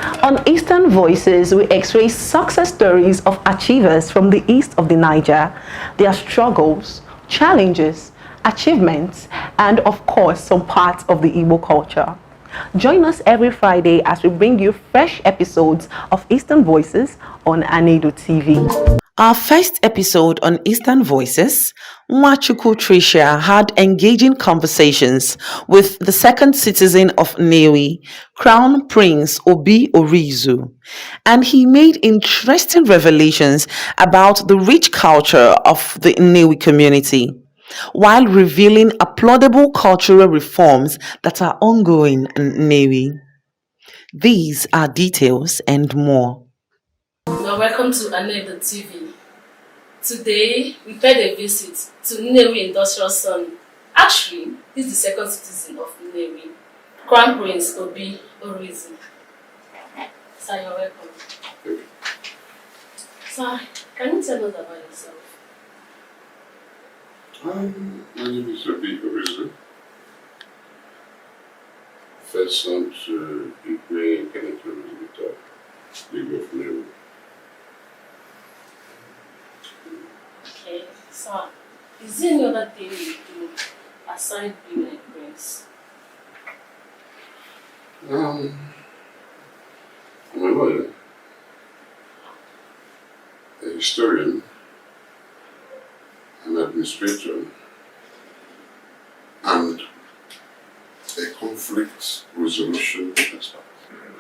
On Eastern Voices, we x-ray success stories of achievers from the east of the Niger, their struggles, challenges, achievements, and of course, some parts of the Igbo culture. Join us every Friday as we bring you fresh episodes of Eastern Voices on Anaedo TV. Our first episode on Eastern Voices, Nwachukwu Tricia had engaging conversations with the second citizen of Nnewi, Crown Prince Obi Orizu, and he made interesting revelations about the rich culture of the Nnewi community, while revealing applaudable cultural reforms that are ongoing in Nnewi. These are details and more. Now, welcome to Anaedo TV. Today, we paid a visit to Nnewi Industrial Zone. Actually, this is the second citizen of Nnewi, Crown Prince Obi Orizu. Sir, you're welcome. Sir, can you tell us about yourself? My name is Obi Orizu. First son to Igwe and Kenneth Orizu, Igwe of Nnewi. Okay, sir, is there any other thing you do aside being a prince? I'm a lawyer, a historian, an administrator, and a conflict resolution expert.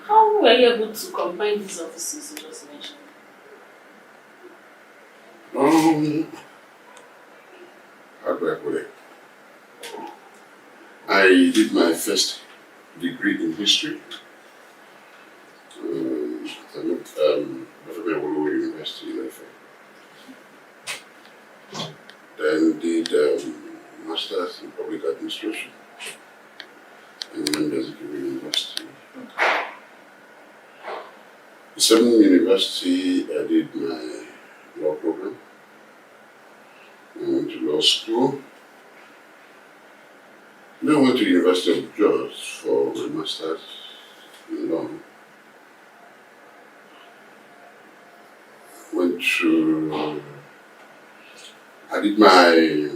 How were you able to combine these offices you just mentioned? How do I put it? I did my first degree in history at Anaedo University in Ife. Then did masters in public administration in Anaedo University. In Seven University, I did my law program. I went to law school. Then I went to the University of Jos for my master's in law. I did my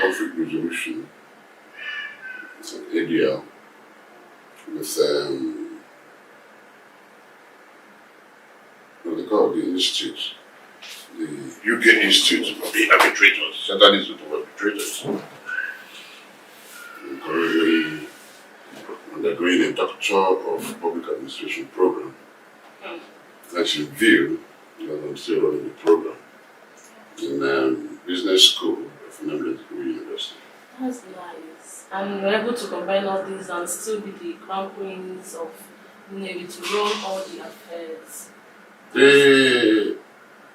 conflict resolution at ADL with what they call the institute. The UK Institute of the Arbitrators, Central Institute of Arbitrators. I'm currently undergoing a Doctor of Public Administration program. That's in view, because I'm still running the program, in business school of Anaedo University. That's nice. And you're able to combine all these and still be the crown prince of Nnewi to run all the affairs. The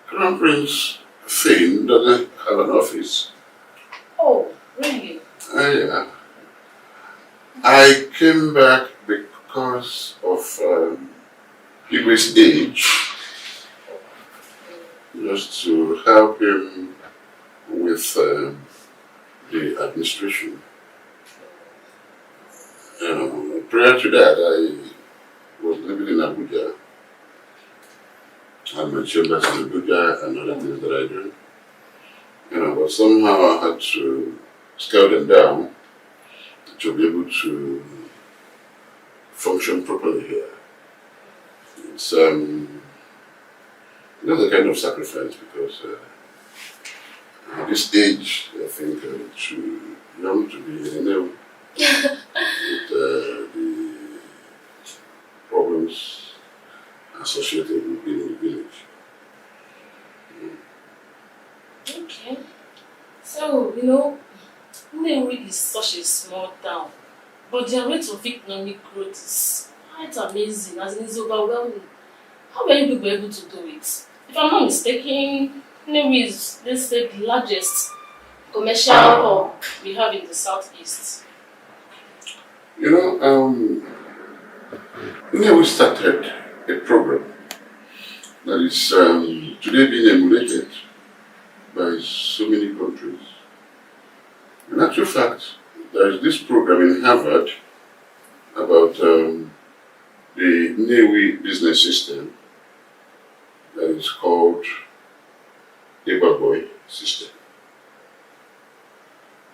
Crown Prince Fane doesn't have an office. Oh, really? Yeah. I came back because of Igwe's age, just to help him with the administration. Prior to that, I was living in Abuja. I had my chambers in Abuja and other things that I do. But somehow I had to scale them down to be able to function properly here. It's a kind of sacrifice because at this age, I think too young to be in Nnewi with the problems associated with being in the village. Okay. So, Nnewi is such a small town, but their rate of economic growth is quite amazing, as in it's overwhelming. How were you people able to do it? If I'm not mistaken, Nnewi is, let's say, the largest commercial hub we have in the southeast. Nnewi started a program that is today being emulated by so many countries. In actual fact, there is this program in Harvard about the Nnewi business system that is called the Boy system.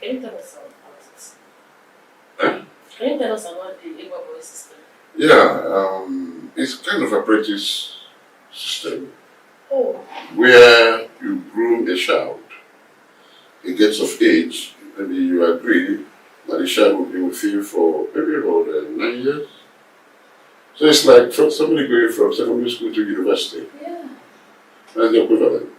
Can you tell us about it? Huh? Can you tell us about the Boy system? Yeah, it's kind of apprentice system Oh. where you groom a child. He gets of age, maybe you agree that the child will be with you for maybe about 9 years. So it's like from somebody going from secondary school to university. Yeah. That's the equivalent.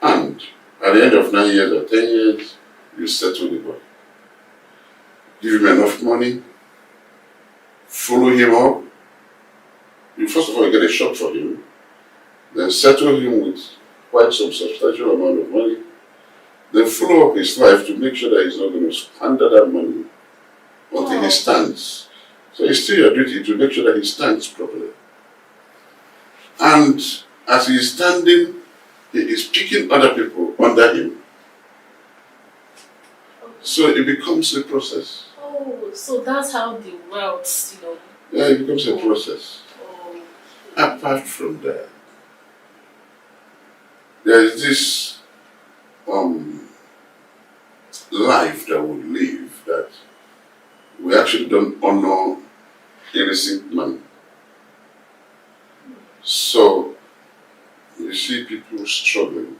And at the end of 9 years or 10 years, you settle the boy. Give him enough money, follow him up. You first of all get a shop for him, then settle him with quite some substantial amount of money, then follow up his life to make sure that he's not going to squander that money until he stands. So it's still your duty to make sure that he stands properly. And as he is standing, he is picking other people under him. So it becomes a process. Oh, so that's how the wealth, Yeah, it becomes a process. Oh. Apart from that, there is this life that we live that we actually don't honor innocent man. So you see people struggling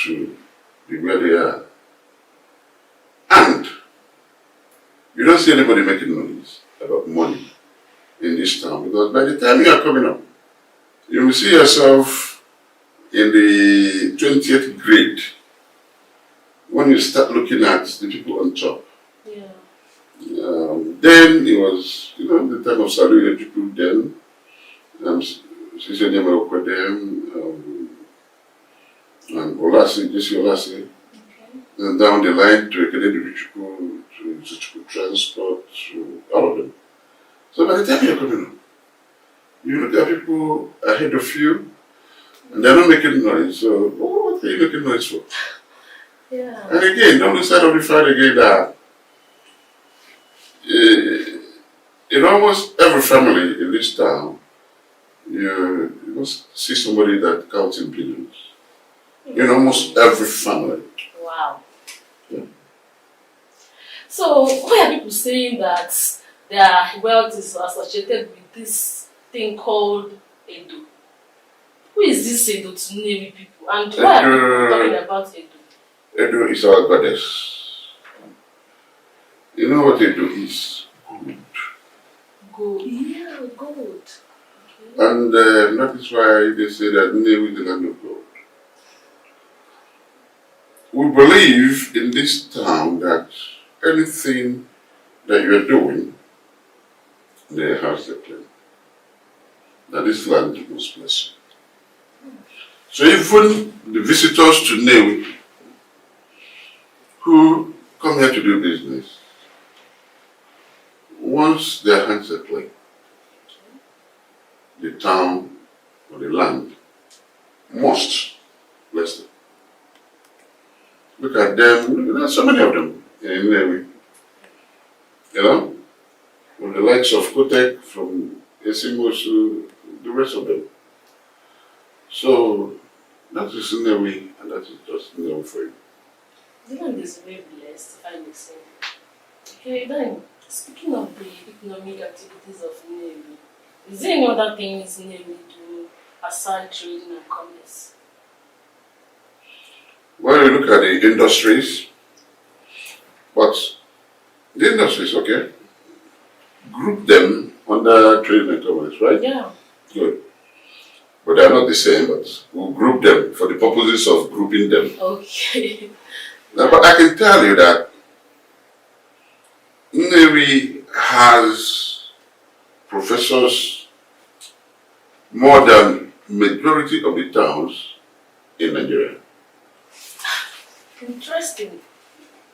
to be where they are. And you don't see anybody making noise about money in this town, because by the time you are coming up, you will see yourself in the 20th grade when you start looking at the people on top. Yeah. Then it was, the time of Saluyo people then, Sisi Nnewi Okwedem, and Olasi, Jesse Olasi, and down the line to Ekededi Richukwu, to Zichukwu Transport, to all of them. So by the time you're coming up, you look at people ahead of you, and they're not making noise. So what are you making noise for? Yeah. And again, don't lose sight of the fact again that in almost every family in this town, you must see somebody that counts in billions. In almost every family. Wow. Yeah. So why are people saying that their wealth is associated with this thing called Edo? Who is this Edo to Nnewi people? And why are people talking about Edo? Edo is our goddess. You know what Edo is? Gold. Gold. Yeah, gold. Okay. And that is why they say that Nnewi is the land of gold. We believe in this town that anything that you are doing, they have the plan. That this land must bless you. So even the visitors to Nnewi who come here to do business, once their hands are clean, the town or the land must bless them. Look at them, there are so many of them in Nnewi. From the likes of Kotek, from Esimosu, the rest of them. So that is Nnewi, and that is just Nnewi for you. The land is very blessed, if I may say. Okay, then, speaking of the economic activities of Nnewi, is there any other things Nnewi do aside trading and commerce? When you look at the industries, but the industries, okay, group them under trade and commerce, right? Yeah. Good. But they are not the same, but we'll group them for the purposes of grouping them. Okay. Now, but I can tell you that Nnewi has professors more than majority of the towns in Nigeria. Interesting.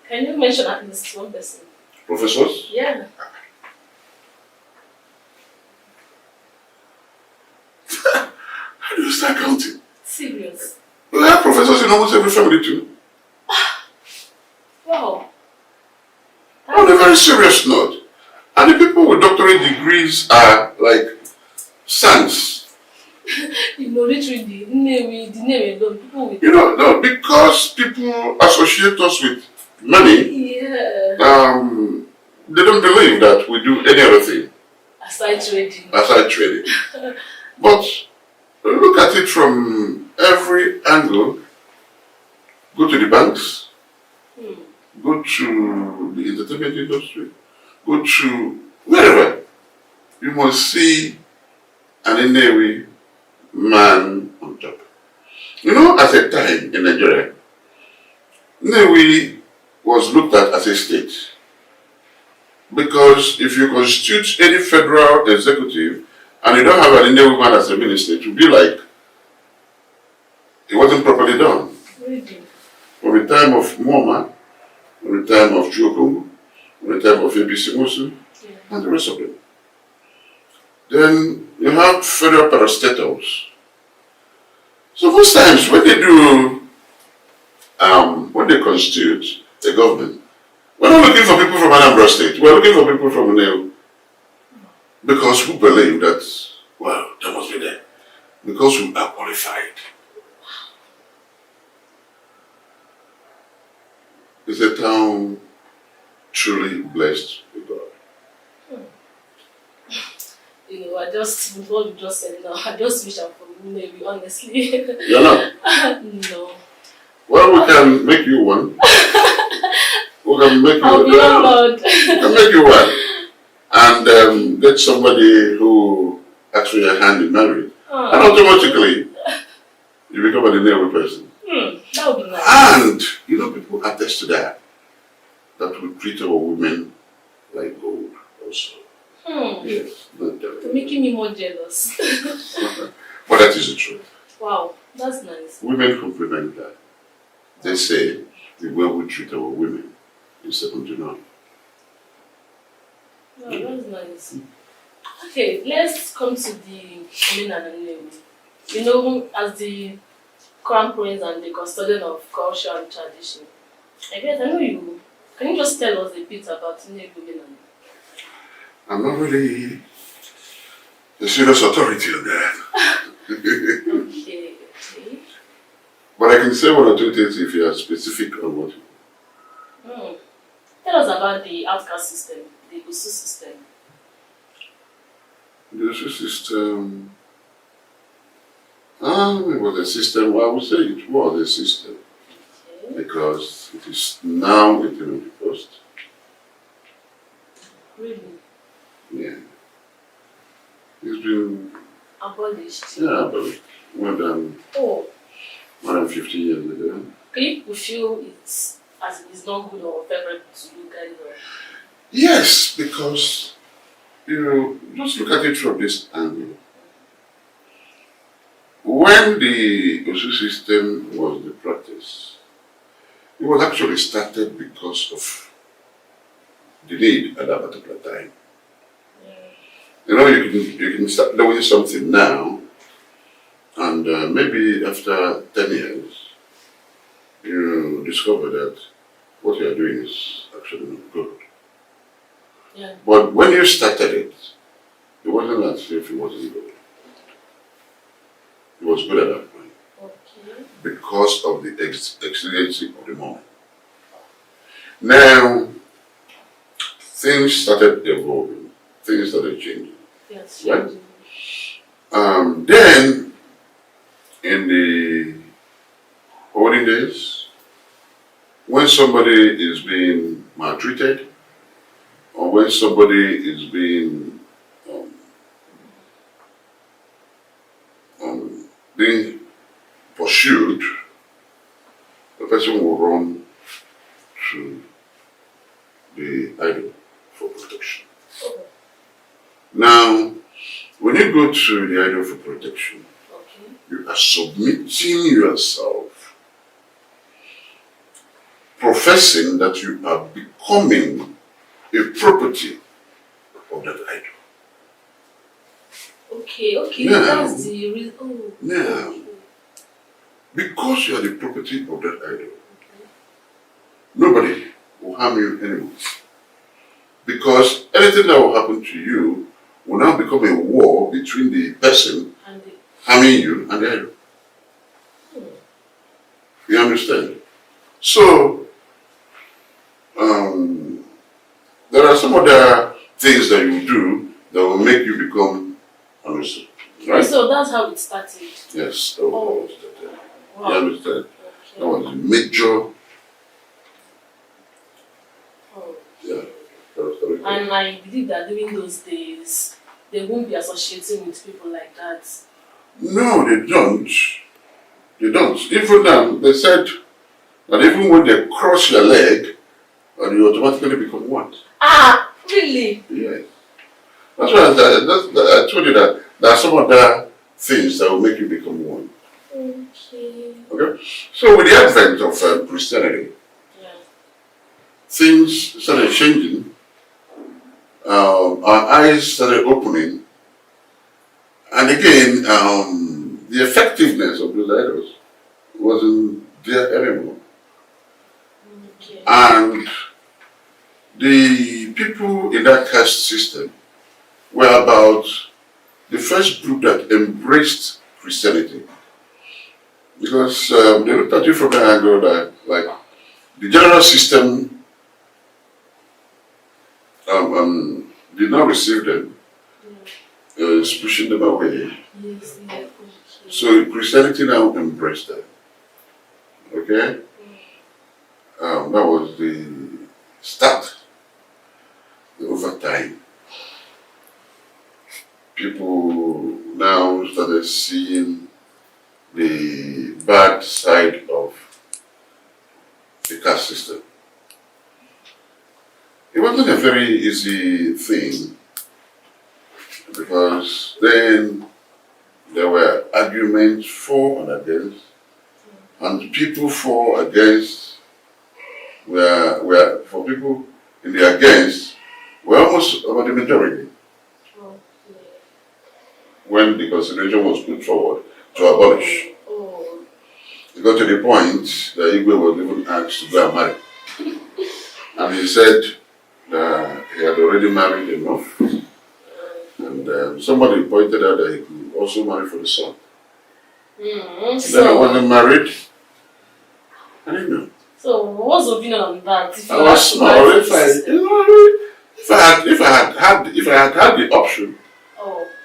Can you mention at least one person? Professors? Yeah. How do you start counting? Serious. We have professors in almost every family too. Wow. On a very serious note, And the people with doctorate degrees are like saints. Literally, the name alone, people with... No, because people associate us with money, Yeah. they don't believe that we do any other thing. Aside trading. Aside trading. But look at it from every angle. Go to the banks, go to the entertainment industry, go to wherever. You must see an Nnewi man on top. At a time in Nigeria, Nnewi was looked at as a state. Because if you constitute any federal executive and you don't have an Nnewi man as a minister, it will be like it wasn't properly done. Really? From the time of Moma, from the time of Chuokungu, from the time of ABC Musu, and the rest of them. Then you have federal parastatals. So most times when they constitute a government, we're not looking for people from Anambra State, we're looking for people from Nnewi. Because we believe that, well, that must be there. Because we are qualified. It's a town truly blessed with God. What you just said now, I just wish I'm from Nnewi, honestly. You're not? No. Well, we can make you one. We can make you I'll be honored. We can make you one. And get somebody who asks for your hand in marriage. And automatically, you become an Nnewi person. That would be nice. And, people attest to that. That we treat our women like gold also. Yes. You're making me more jealous. But that is the truth. Wow, that's nice. Women compliment that. They say the way we treat our women is second to none. Wow, that's nice. Okay, let's come to the Omenala Nnewi. As the crown prince and the custodian of culture and tradition. I know you. Can you just tell us a bit about Nnewi Omenala? I'm not really a serious authority on that. Okay. But I can say one or two things if you are specific on what you Tell us about the outcast system, the USU system. The USU system, it was a system, well, I would say it was a system. Okay. Because it is now a thing of the past. Really? Yeah. It's been abolished. Yeah, abolished. More than 50 years ago. Can you feel it's not good or favorable to you guys? Or? Yes, because just look at it from this angle. When the USU system was the practice, it was actually started because of the need at that particular time. You can start doing something now, and maybe after 10 years, you discover that what you are doing is actually not good. Yeah. But when you started it, it wasn't as if it wasn't good. It was good at that point. Okay. Because of the exigency of the moment. Now, things started evolving. Things started changing. Yes. Right? Then, in the olden days, when somebody is being maltreated, or when somebody is being pursued, the person will run to the idol for protection. Okay. Now, when you go to the idol for protection, okay, you are submitting yourself, professing that you are becoming a property of that idol. Okay, now, that's the reason. Oh. Now, because you are the property of that idol, nobody will harm you anymore. Because anything that will happen to you will now become a war between the person harming you and the idol. You understand? So, there are some other things that you do that will make you become honest. Right? So that's how it started? Yes, that was how it started. Wow. You understand? Okay. That was a major. Oh. Yeah. And I believe that during those days, they won't be associating with people like that. No, they don't. They don't. Even they said that even when they cross your leg, you automatically become one. Ah, really? Yes. That's why I told you that there are some other things that will make you become one. Okay. Okay? So with the advent of Christianity, things started changing. Our eyes started opening. And again, the effectiveness of those idols wasn't there anymore. Okay. And the people in that caste system were about the first group that embraced Christianity. Because they looked at you from the angle that, like, the general system did not receive them, is pushing them away. Yes, yeah. Okay. So Christianity now embraced them. Okay? That was the start. Over time, people now started seeing the bad side of the caste system. It wasn't a very easy thing because then there were arguments for and against, and people for against were for people in the against were almost about the majority. Okay. When the consideration was put forward to abolish. Oh. It got to the point that Igwe was even asked to go and marry. And he said that he had already married enough. And somebody pointed out that he could also marry for the son. And then I wasn't married. I didn't know. So what's your opinion on that? I was small. If I had had the option,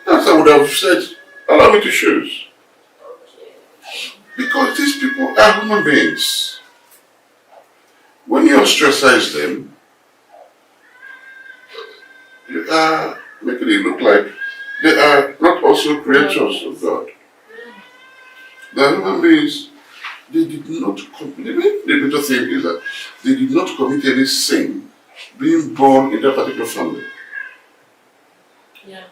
perhaps I would have said, allow me to choose. Okay. Because these people are human beings. When you ostracize them, you are making it look like they are not also creatures of God. The human beings, they did not commit. The major thing is that they did not commit any sin being born in that particular family. Yeah.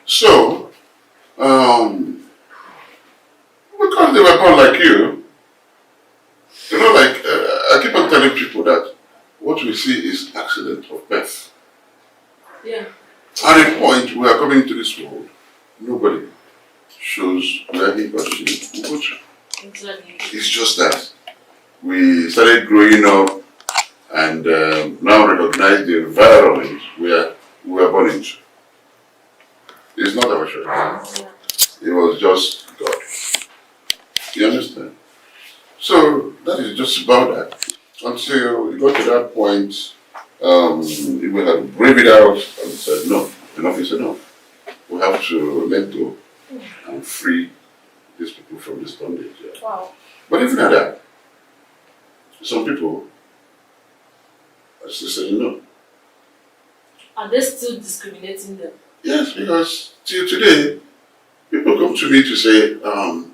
So, because they were born like you, like I keep on telling people that what we see is accident of birth. Yeah. At a point we are coming to this world, nobody shows where he or she would. Exactly. It's just that we started growing up and now recognize the environment where we were born into. It's not our choice. Yeah. It was just God. You understand? So that is just about that. Until we got to that point, we had to brave it out and said, no, enough is enough. We have to let go and free these people from this bondage. Yeah. Wow. But even at that, some people are still saying no. Are they still discriminating them? Yes, because till today, people come to me to say, I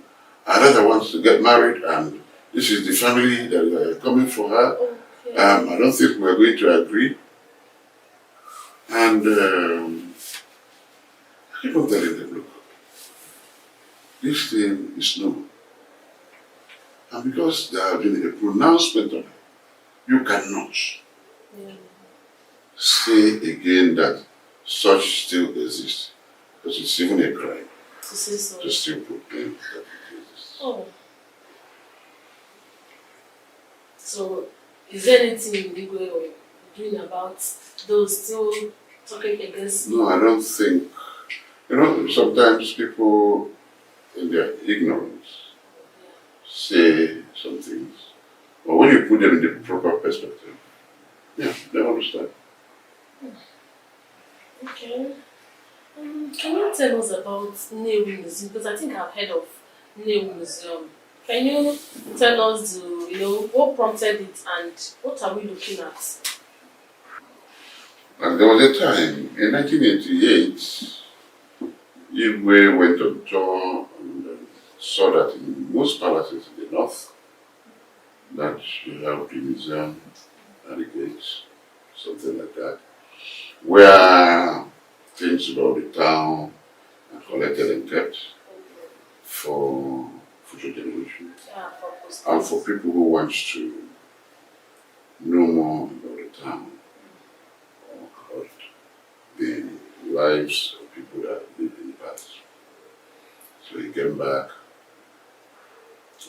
rather want to get married and this is the family that are coming for her. Okay. I don't think we're going to agree. And I keep on telling them, look, this thing is no. And because there has been a pronouncement on it, you cannot say again that such still exists. Because it's even a crime To say so. to still proclaim that it exists. Oh. So, is there anything illegal or doing about those still talking against? No, I don't think. Sometimes people, in their ignorance, say some things. But when you put them in the proper perspective, yeah, they understand. Okay. Can you tell us about Nnewi Museum? Because I think I've heard of Nnewi Museum. Can you tell us, what prompted it and what are we looking at? And there was a time in 1988, Igwe went on tour and saw that in most palaces in the north, that you have the museum at the gates, something like that, where things about the town are collected and kept for future generations Yeah, and for people who want to know more about the town or about the lives of people that lived in the past. So he came back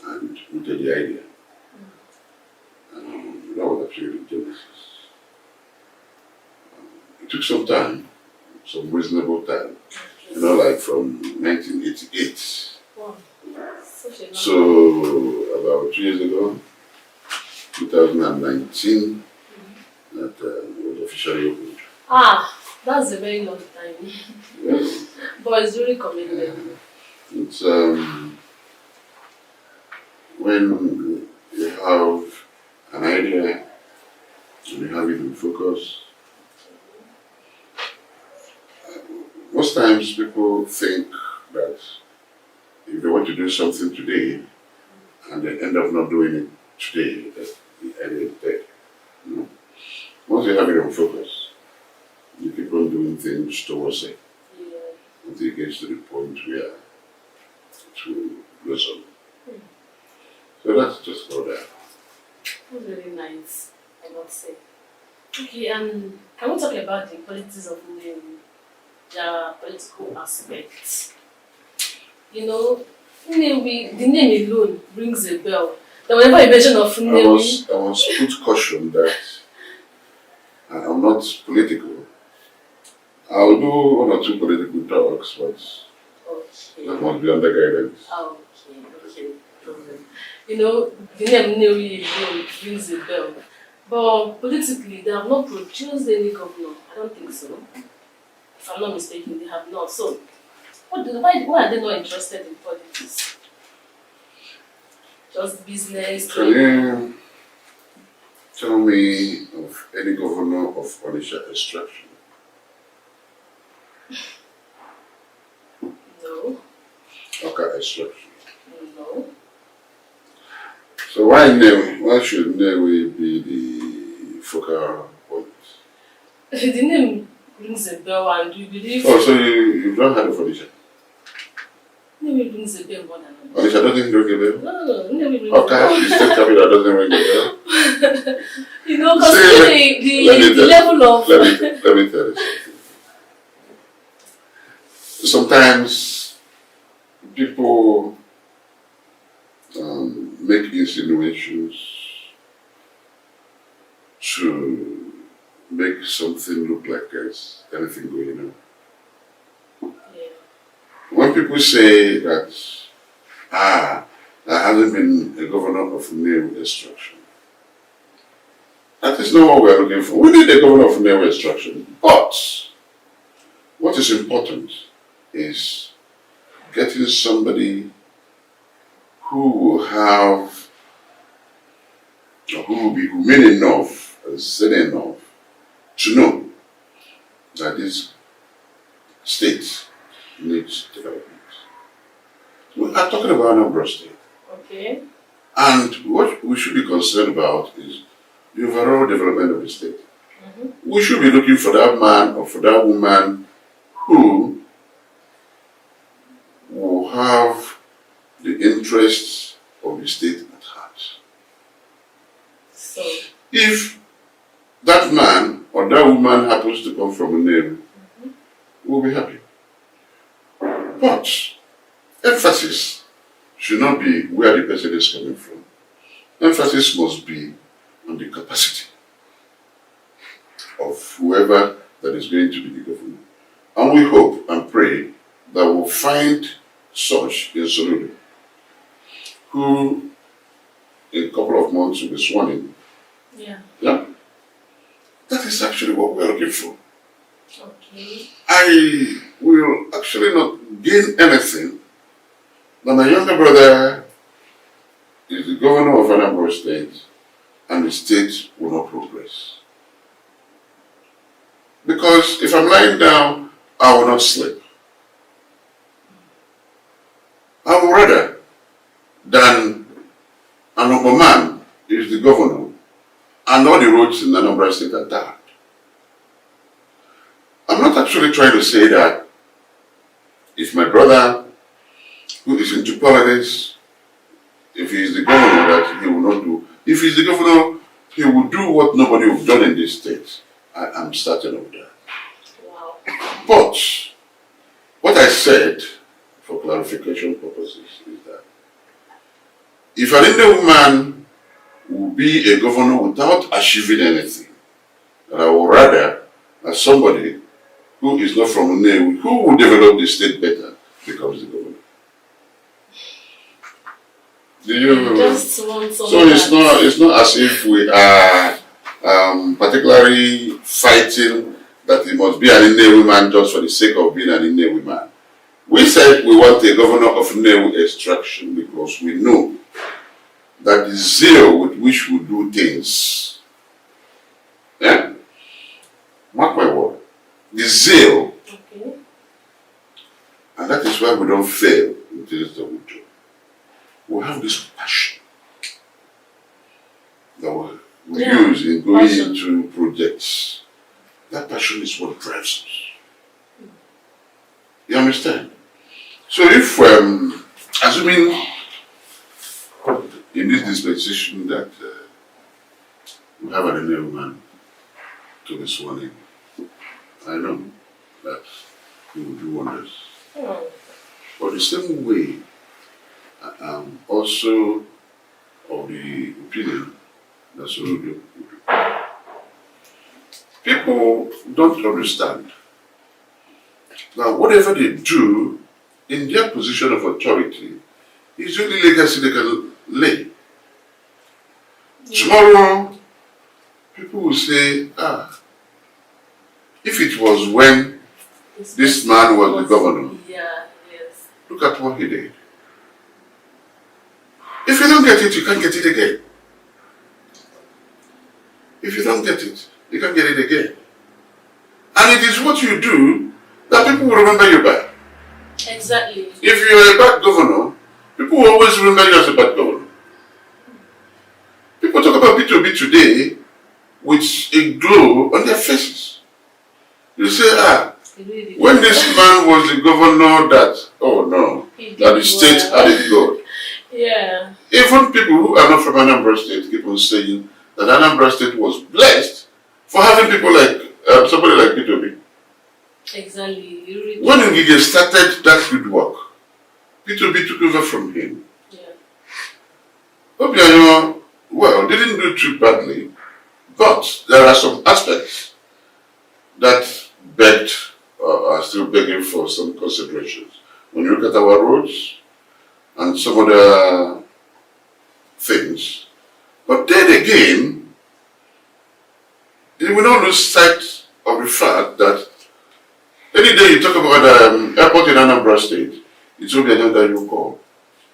and put the idea. That was actually the genesis. It took some time, some reasonable time, like from 1988. Wow. Such a long So about 2 years ago, 2019, that was officially opened. That's a very long time. Yes. But it's really commendable. It's when you have an idea and you have it in focus. Most times people think that if they want to do something today and they end up not doing it today, that the idea is dead. No. Once you have it in focus, you keep on doing things towards it until it gets to the point where it will blossom. So that's just how that. That's really nice, I must say. Okay, can we talk about the politics of Nnewi, the political aspects? Nnewi, the name alone rings a bell. Then whenever you mention of Nnewi, I must put caution that I'm not political. I'll do one or two political talks, but that must be under guidance. Okay. The name Nnewi alone rings a bell. But politically, they have not produced any governor. I don't think so. If I'm not mistaken, they have not. So, why are they not interested in politics? Just business? Can you tell me of any governor of Onisha extraction? No. Okay, extraction. No. So why should Nnewi be the focal point? The name rings a bell, and we believe. Oh, so you've not heard of Onisha? Nnewi rings a bell more than Onisha doesn't ring a bell? No, Nnewi rings a bell. Okay, the state capital doesn't ring a bell? Because the level of. Let me tell you something. Sometimes people make insinuations to make something look like there's anything going on. Yeah. When people say that, there hasn't been a governor of Nnewi extraction, that is not what we're looking for. We need a governor of Nnewi extraction, but what is important is getting somebody who will have, or who will be humane enough and sane enough to know that this state needs development. We are talking about Anambra State. Okay. And what we should be concerned about is the overall development of the state. Mm-hmm. We should be looking for that man or for that woman who will have the interests of the state at heart. So, if that man or that woman happens to come from Nnewi, we'll be happy. But emphasis should not be where the person is coming from. Emphasis must be on the capacity of whoever that is going to be the governor. And we hope and pray that we'll find such in Soludo, who in a couple of months will be sworn in. Yeah. Yeah. That is actually what we're looking for. Okay. I will actually not gain anything, but my younger brother is the governor of Anambra State, and the state will not progress. Because if I'm lying down, I will not sleep. I would rather than an urban man is the governor and all the roads in Anambra State are dark. I'm not actually trying to say that if my brother, who is into politics, if he is the governor, that he will not do. If he's the governor, he will do what nobody will done in this state. I'm certain of that. Wow. But what I said, for clarification purposes, is that if an Indian man will be a governor without achieving anything, then I would rather that somebody who is not from Nnewi, who will develop the state better, becomes the governor. Do you? Just want So it's not as if we are particularly fighting that it must be an Nnewi man just for the sake of being an Nnewi man. We said we want a governor of Nnewi extraction because we know that the zeal with which we do things, yeah, mark my word, the zeal, okay. and that is why we don't fail in things that we do. We have this passion that we use in going into projects. That passion is what drives us. You understand? So if, assuming in this dispensation that we have an Nnewi man to be sworn in, I know that he will do wonders. But the same way, I am also of the opinion that Soludo would do. People don't understand that whatever they do in their position of authority is the only legacy they can lay. Tomorrow, people will say, if it was when this man was the governor, look at what he did. If you don't get it, you can't get it again. If you don't get it, you can't get it again. And it is what you do that people will remember you by. Exactly. If you're a bad governor, people will always remember you as a bad governor. People talk about B2B today with a glow on their faces. You say, when this man was the governor that, oh no, that the state had it good. Yeah. Even people who are not from Anambra State keep on saying that Anambra State was blessed for having people like, somebody like B2B. Exactly. Really when Ngige started that good work, B2B took over from him. Yeah. Obianyo, well, didn't do too badly, but there are some aspects that begged, are still begging for some considerations. When you look at our roads and some other things, but then again, you will not lose sight of the fact that any day you talk about the airport in Anambra State, it's Obianyo that you call.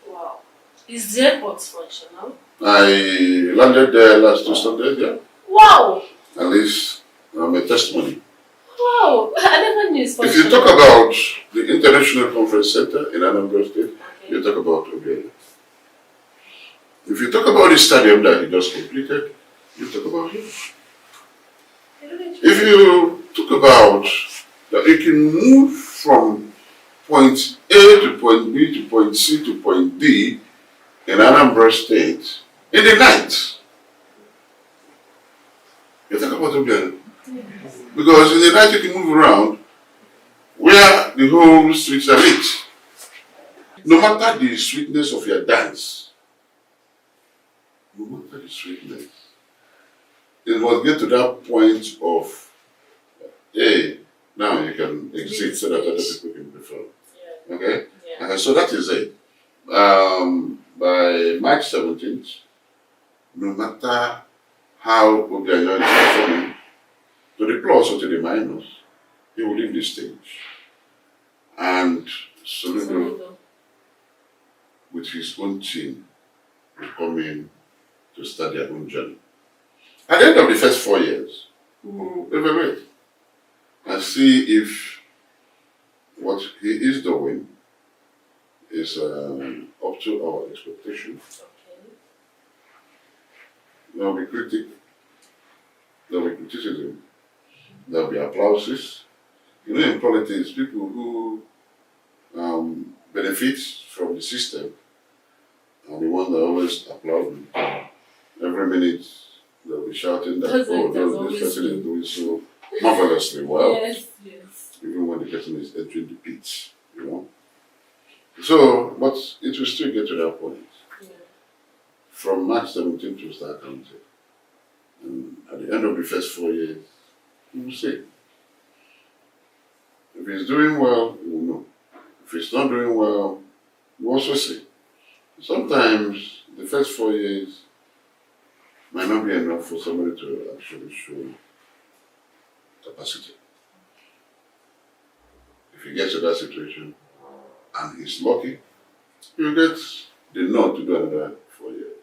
Wow. Is the airport functional? I landed there last 2 Sundays, yeah. Wow! At least a testimony. Wow! I never knew it's functional. If you talk about the International Conference Center in Anambra State, you talk about Obianyo. If you talk about the stadium that he just completed, you talk about him. If you talk about that you can move from point A to point B to point C to point D in Anambra State in the night, you talk about Obianyo. Because in the night you can move around where the whole streets are lit. No matter the sweetness of your dance, no matter the sweetness, it must get to that point of, hey, you can exit so that other people can perform. Yeah. Okay? Yeah. So that is it. By March 17th, no matter how Obianyan is performing, to the plus or to the minus, he will leave the stage. And Soludo, with his own team, will come in to start their own journey. At the end of the first 4 years, we will evaluate and see if what he is doing is up to our expectation. Okay. There will be there will be criticism, there will be applauses. You know, in politics, people who benefit from the system are the ones that always applaud. Every minute they'll be shouting that, this person is doing so marvelously well. Yes. Even when the person is entering the pit, you know. So, but it will still get to that point. Yeah. From March 17th to start counting. And at the end of the first 4 years, we will see. If he's doing well, we will know. If he's not doing well, we also see. Sometimes the first 4 years might not be enough for somebody to actually show capacity. If he gets to that situation and he's lucky, he'll get the nod to do another 4 years.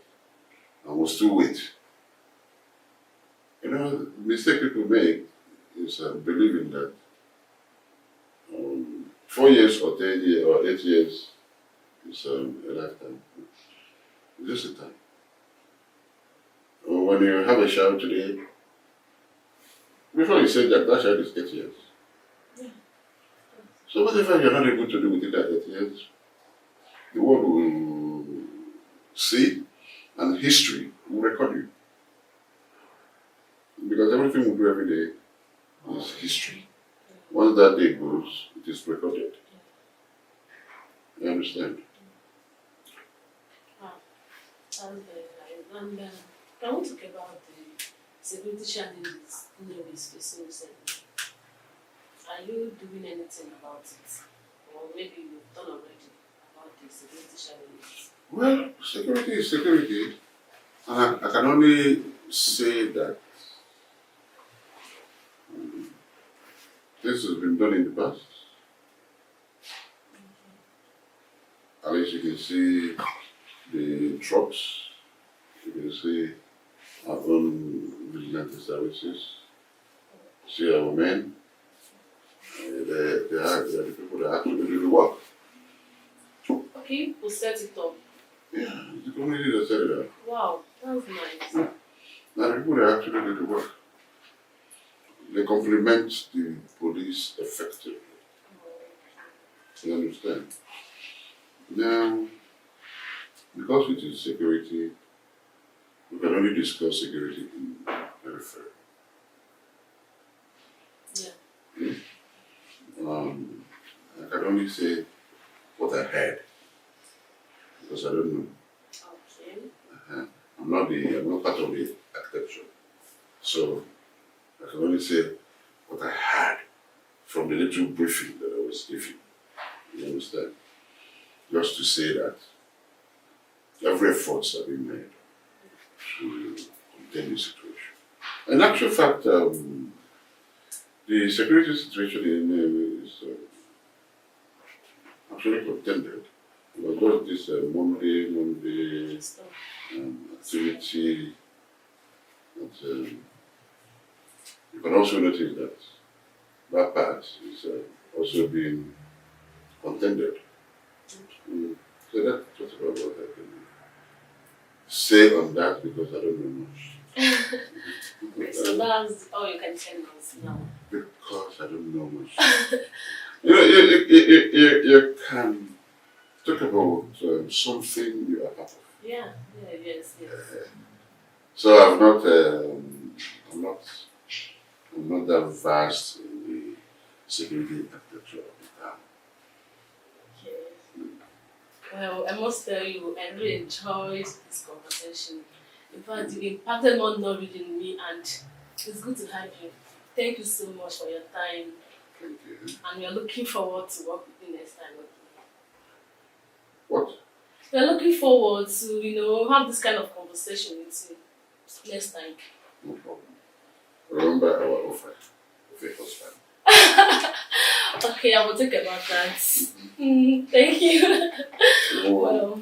And we'll still wait. You know, the mistake people make is believing that 4 years or 10 years or 8 years is a lifetime. It's just a time. When you have a child today, before you say that child is 8 years. Yeah. So whatever you're not able to do within that 8 years, the world will see and history will record you. Because everything we do every day is history. Once that day goes, it is recorded. You understand? That's very nice. And can we talk about the security challenges Nnewi is facing recently? Are you doing anything about it? Or maybe you've done already about the security challenges? Well, security is security. And I can only say that this has been done in the past. At least you can see the trucks, you can see our own vigilante services, see our men. They are the people that actually do the work. Okay, who set it up? Yeah, it's the community that set it up. Wow, that's nice. Now the people that actually do the work, they complement the police effectively. You understand? Now, because it is security, we can only discuss security in periphery. Yeah. I can only say what I heard because I don't know. Okay. I'm not part of the architecture, so I can only say what I heard from the little briefing that I was given. You understand? Just to say that every efforts are being made to contain the situation. In actual fact, the security situation in Nnewi is actually contended. We've got this Monday activity. That, you can also notice that that part is also being contended. So that's just about what I can say on that because I don't know much. So that's all you can tell us now. Because I don't know much. You can talk about something you are part of. Yes. So I'm not that vast in the security architecture of the town. Okay. Well, I must tell you, I really enjoyed this conversation. In fact, you impacted more knowledge in me, and it's good to have you. Thank you so much for your time. Thank you. And we are looking forward to work with you next time. What? We are looking forward to, have this kind of conversation with you next time. No problem. Remember our offer. If it was fine. Okay, I will think about that. Thank you. Well,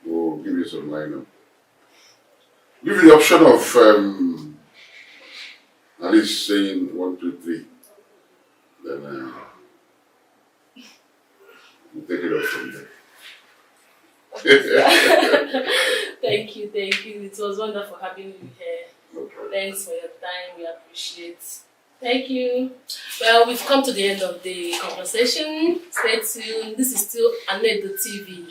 We'll give you some lineup. Give you the option of at least saying 1, 2, 3. Then we'll take it up from there. thank you. It was wonderful having you here. No problem. Thanks for your time. We appreciate. Thank you. Well, we've come to the end of the conversation. Stay tuned. This is still Anaedo TV.